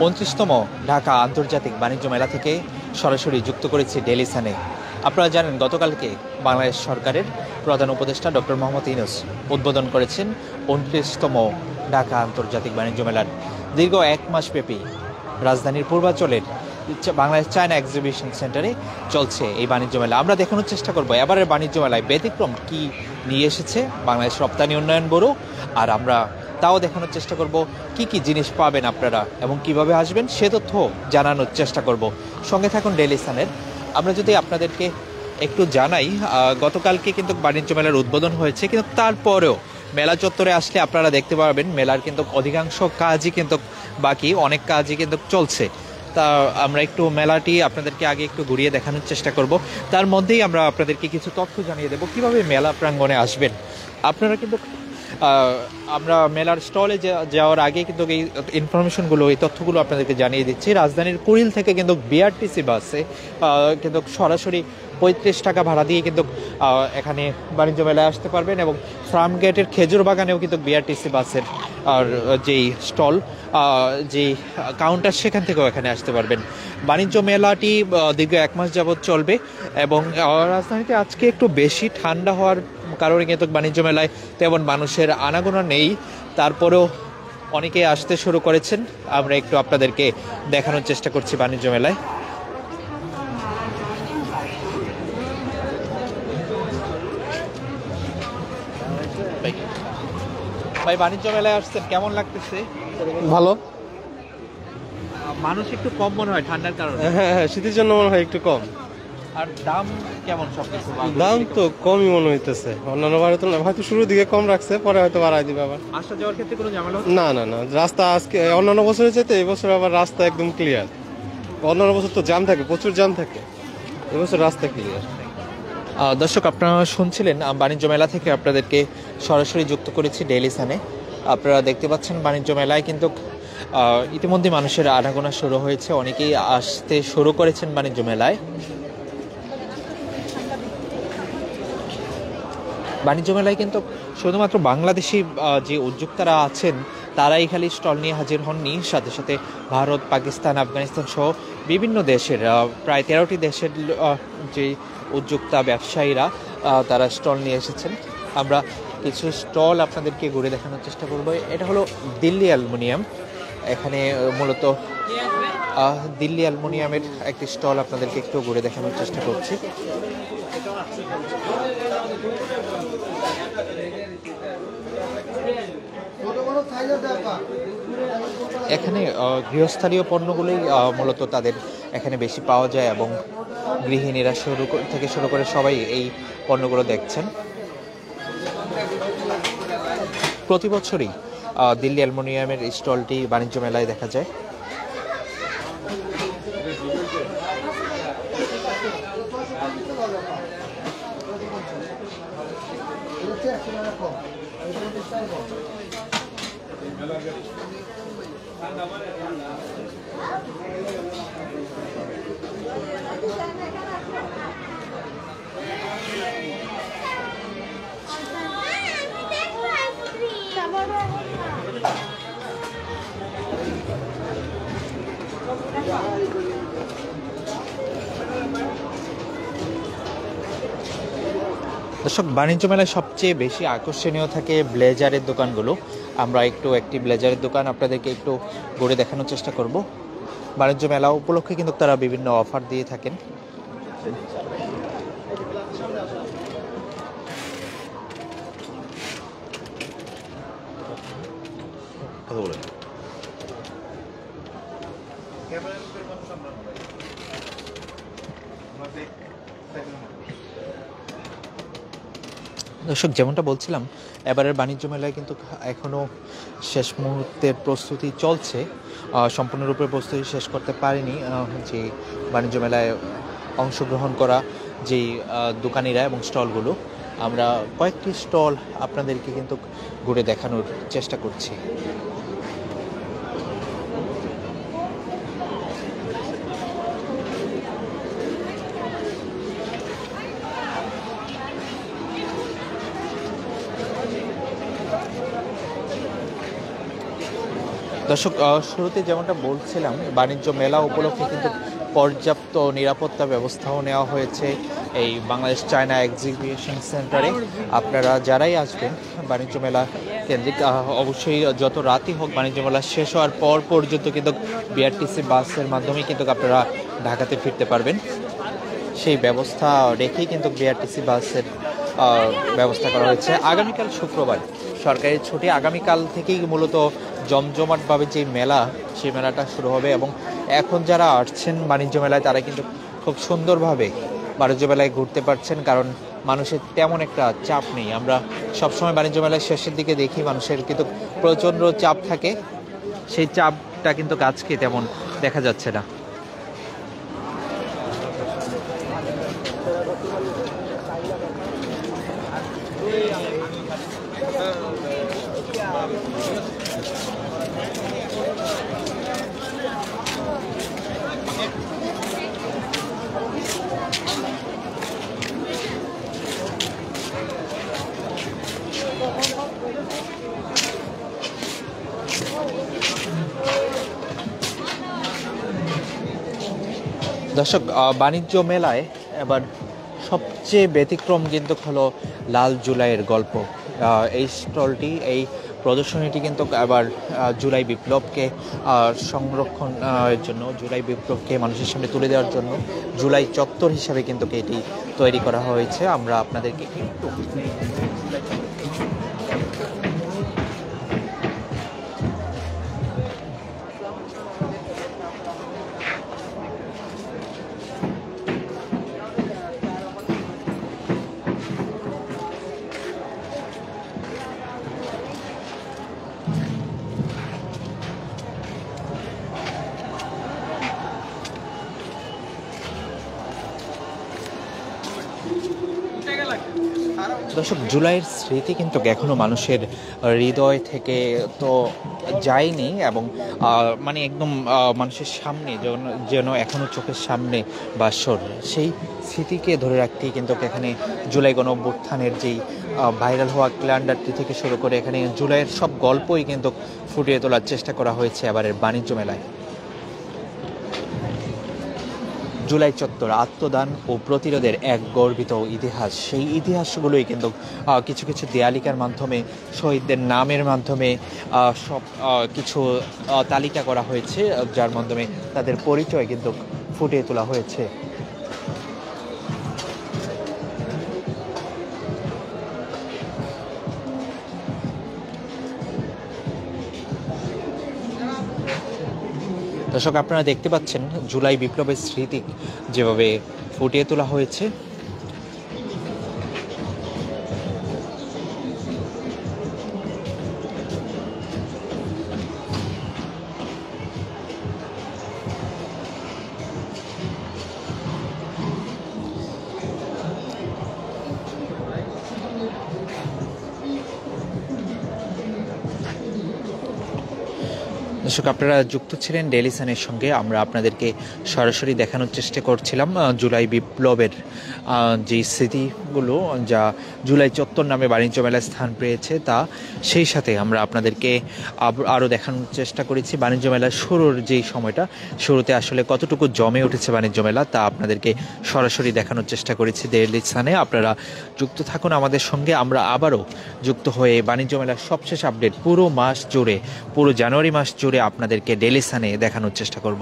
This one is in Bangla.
29তম ঢাকা আন্তর্জাতিক বাণিজ্য মেলা থেকে সরাসরি যুক্ত করেছি ডেইলি সানে। আপনারা জানেন গতকালকে বাংলাদেশ সরকারের প্রধান উপদেষ্টা ডক্টর মোহাম্মদ ইউনূস উদ্বোধন করেছেন 29তম ঢাকা আন্তর্জাতিক বাণিজ্য মেলার। দীর্ঘ 1 মাসব্যাপী রাজধানীর পূর্বাঞ্চলের বাংলাদেশ চায়না এক্সিবিশন সেন্টারে চলছে এই বাণিজ্য মেলা। আমরা দেখানোর চেষ্টা করব এবারের বাণিজ্য মেলায় ব্যতিক্রম কি নিয়ে এসেছে বাংলাদেশ রপ্তানি উন্নয়ন ব্যুরো, আর আমরা তাও দেখানোর চেষ্টা করব কি কি জিনিস পাবেন আপনারা এবং কিভাবে আসবেন সে তথ্য জানানোর চেষ্টা করব। সঙ্গে থাকুন ডেইলি সানের। আমরা যদি আপনাদেরকে একটু জানাই, গতকালকে কিন্তু বাণিজ্য মেলার উদ্বোধন হয়েছে, কিন্তু তারপরেও মেলা চত্বরে আসলে আপনারা দেখতে পারবেন মেলার কিন্তু অধিকাংশ কাজই কিন্তু বাকি, অনেক কাজই কিন্তু চলছে। তা আমরা একটু মেলাটি আপনাদেরকে আগে একটু ঘুরিয়ে দেখানোর চেষ্টা করব, তার মধ্যেই আমরা আপনাদেরকে কিছু তথ্য জানিয়ে দেব কিভাবে মেলা প্রাঙ্গণে আসবেন আপনারা। কিন্তু আমরা মেলার স্টলে যাওয়ার আগে কিন্তু এই ইনফরমেশনগুলো, এই তথ্যগুলো আপনাদেরকে জানিয়ে দিচ্ছি। রাজধানীর কুড়িল থেকে কিন্তু বিআরটিসি বাসে কিন্তু সরাসরি 35 টাকা ভাড়া দিয়ে কিন্তু এখানে বাণিজ্য মেলায় আসতে পারবেন, এবং ফার্ম গেটের খেজুর বাগানেও কিন্তু বিআরটিসি বাসের আর যেই স্টল, যেই কাউন্টার, সেখান থেকেও এখানে আসতে পারবেন। বাণিজ্য মেলাটি দীর্ঘ 1 মাস যাবৎ চলবে, এবং রাজধানীতে আজকে একটু বেশি ঠান্ডা হওয়ার কারণে কিন্তু বাণিজ্য মেলায় তেমন মানুষের আনাগোনা নেই, তারপরেও অনেকে আসতে শুরু করেছেন। আমরা একটু আপনাদেরকে দেখানোর চেষ্টা করছি বাণিজ্য মেলায়। ভাই, বাণিজ্য মেলায় আসছেন, কেমন লাগতেছে? ভালো। মানুষ একটু কম মনে হয় ঠান্ডার কারণে। হ্যাঁ, শীতের জন্য মনে হয় একটু কম। আর দাম কেমন? সবকিছু দাম তো কমই মনে হইতেছে, অন্যান্য বারে তো হয়তো শুরুর দিকে কম রাখছে, পরে হয়তো বাড়াই দিবে আবার। আসা যাওয়ার ক্ষেত্রে কোনো ঝামেলা? না না না, রাস্তা আজকে অন্যান্য বছরের চাইতে এই বছর আবার রাস্তা একদম ক্লিয়ার। অন্যান্য বছর তো জ্যাম থাকে, প্রচুর জ্যাম থাকে, এবছর রাস্তা ক্লিয়ার। দর্শক, আপনারা শুনছিলেন বাণিজ্য মেলা থেকে আপনাদেরকে সরাসরি যুক্ত করেছি ডেইলি সানে। আপনারা দেখতে পাচ্ছেন বাণিজ্য মেলায় কিন্তু ইতিমধ্যে মানুষের আনাগোনা শুরু হয়েছে, অনেকেই আসতে শুরু করেছেন বাণিজ্য মেলায়। বাণিজ্য মেলায় কিন্তু শুধুমাত্র বাংলাদেশি যে উদ্যোক্তারা আছেন তারাই খালি স্টল নিয়ে হাজির হননি, সাথে সাথে ভারত, পাকিস্তান, আফগানিস্তান সহ বিভিন্ন দেশের প্রায় 13টি দেশের যে উদ্যোক্তা ব্যবসায়ীরা তারা স্টল নিয়ে এসেছেন। আমরা কিছু স্টল আপনাদেরকে ঘুরে দেখানোর চেষ্টা করব। এটা হলো দিল্লি অ্যালুমিনিয়াম। এখানে মূলত দিল্লি অ্যালুমিনিয়ামের একটি স্টল আপনাদেরকে একটু ঘুরে দেখানোর চেষ্টা করছি। এখানে গৃহস্থালীয় পণ্যগুলোই মূলত তাদের এখানে বেশি পাওয়া যায়, এবং গৃহিণীরা থেকে শুরু করে সবাই এই পণ্যগুলো দেখছেন। প্রতি বছরই দিল্লি অ্যালুমিনিয়ামের স্টলটি বাণিজ্য মেলায় দেখা যায়। দর্শক, বাণিজ্য মেলায় সবচেয়ে বেশি আকর্ষণীয় থাকে ব্লেজারের দোকানগুলো। আমরা একটি ব্লেজারের দোকান আপনাদেরকে একটু ঘুরে দেখানোর চেষ্টা করব। বাণিজ্য মেলা উপলক্ষে কিন্তু তারা বিভিন্ন অফার দিয়ে থাকেন। দর্শক, যেমনটা বলছিলাম, এবারের বাণিজ্য মেলায় কিন্তু এখনও শেষ মুহূর্তের প্রস্তুতি চলছে, সম্পূর্ণরূপে প্রস্তুতি শেষ করতে পারেনি যে বাণিজ্য মেলায় অংশগ্রহণ করা যেই দোকানিরা এবং স্টলগুলো। আমরা কয়েকটি স্টল আপনাদেরকে কিন্তু ঘুরে দেখানোর চেষ্টা করছি। দর্শক, শুরুতে যেমনটা বলছিলাম, বাণিজ্য মেলা উপলক্ষে কিন্তু পর্যাপ্ত নিরাপত্তা ব্যবস্থাও নেওয়া হয়েছে এই বাংলাদেশ চায়না এক্সিবিশন সেন্টারে। আপনারা যারাই আসবেন বাণিজ্য মেলা কেন্দ্রিক, অবশ্যই যত রাতই হোক বাণিজ্য মেলা শেষ হওয়ার পর পর্যন্ত কিন্তু বিআরটিসি বাসের মাধ্যমেই কিন্তু আপনারা ঢাকাতে ফিরতে পারবেন। সেই ব্যবস্থা রেখেই কিন্তু বিআরটিসি বাসের ব্যবস্থা করা হয়েছে। আগামীকাল শুক্রবার সরকারি ছুটি, আগামীকাল থেকেই মূলত জমজমাটভাবে যে মেলা, সেই মেলাটা শুরু হবে। এবং এখন যারা আসছেন বাণিজ্য মেলায় তারা কিন্তু খুব সুন্দরভাবে বাণিজ্য মেলায় ঘুরতে পারছেন, কারণ মানুষের তেমন একটা চাপ নেই। আমরা সবসময় বাণিজ্য মেলার শেষের দিকে দেখি মানুষের কিন্তু প্রচণ্ড চাপ থাকে, সেই চাপটা কিন্তু আজকে তেমন দেখা যাচ্ছে না। দর্শক, বাণিজ্য মেলায় এবার সবচেয়ে ব্যতিক্রম কিন্তু হলো লাল জুলাইয়ের গল্প। এই স্টলটি, এই প্রদর্শনীটি কিন্তু এবার জুলাই বিপ্লবকে সংরক্ষণ জন্য, জুলাই বিপ্লবকে মানুষের সামনে তুলে দেওয়ার জন্য জুলাই চত্বর হিসাবে কিন্তু এটি তৈরি করা হয়েছে। আমরা আপনাদেরকে একটু দর্শক, জুলাইয়ের স্মৃতি কিন্তু এখনো মানুষের হৃদয় থেকে তো যায়নি, এবং মানে একদম মানুষের সামনে যেন এখনো চোখের সামনে বাসর, সেই স্মৃতিকে ধরে রাখতেই কিন্তু এখানে জুলাই গণ অভ্যুত্থানের যেই ভাইরাল হওয়া ক্যালেন্ডারটি থেকে শুরু করে এখানে জুলাইয়ের সব গল্পই কিন্তু ফুটিয়ে তোলার চেষ্টা করা হয়েছে এবারের বাণিজ্য মেলায়। জুলাই চত্বর আত্মদান ও প্রতিরোধের এক গর্বিত ইতিহাস, সেই ইতিহাসগুলোই কিন্তু কিছু কিছু দেয়ালিকার মাধ্যমে, শহীদদের নামের মাধ্যমে সব কিছু তালিকা করা হয়েছে, যার মাধ্যমে তাদের পরিচয় কিন্তু ফুটিয়ে তোলা হয়েছে। দর্শক, আপনারা দেখতে পাচ্ছেন জুলাই বিপ্লবের স্মৃতি যেভাবে ফুটিয়ে তোলা হয়েছে। দর্শক, আপনারা যুক্ত ছিলেন ডেইলি সানের সঙ্গে। আমরা আপনাদেরকে সরাসরি দেখানোর চেষ্টা করছিলাম জুলাই বিপ্লবের যে স্মৃতিগুলো যা জুলাই চত্বর নামে বাণিজ্য মেলায় স্থান পেয়েছে, তা সেই সাথে আমরা আপনাদেরকে আরও দেখানোর চেষ্টা করেছি বাণিজ্য মেলার শুরুর যেই সময়টা, শুরুতে আসলে কতটুকু জমে উঠেছে বাণিজ্য মেলা, তা আপনাদেরকে সরাসরি দেখানোর চেষ্টা করেছি ডেইলি সানে। আপনারা যুক্ত থাকুন আমাদের সঙ্গে। আমরা আবারও যুক্ত হয়ে বাণিজ্য মেলার সবশেষ আপডেট পুরো মাস জুড়ে, পুরো জানুয়ারি মাস জুড়ে আপনাদেরকে ডেইলি সানে দেখানোর চেষ্টা করব।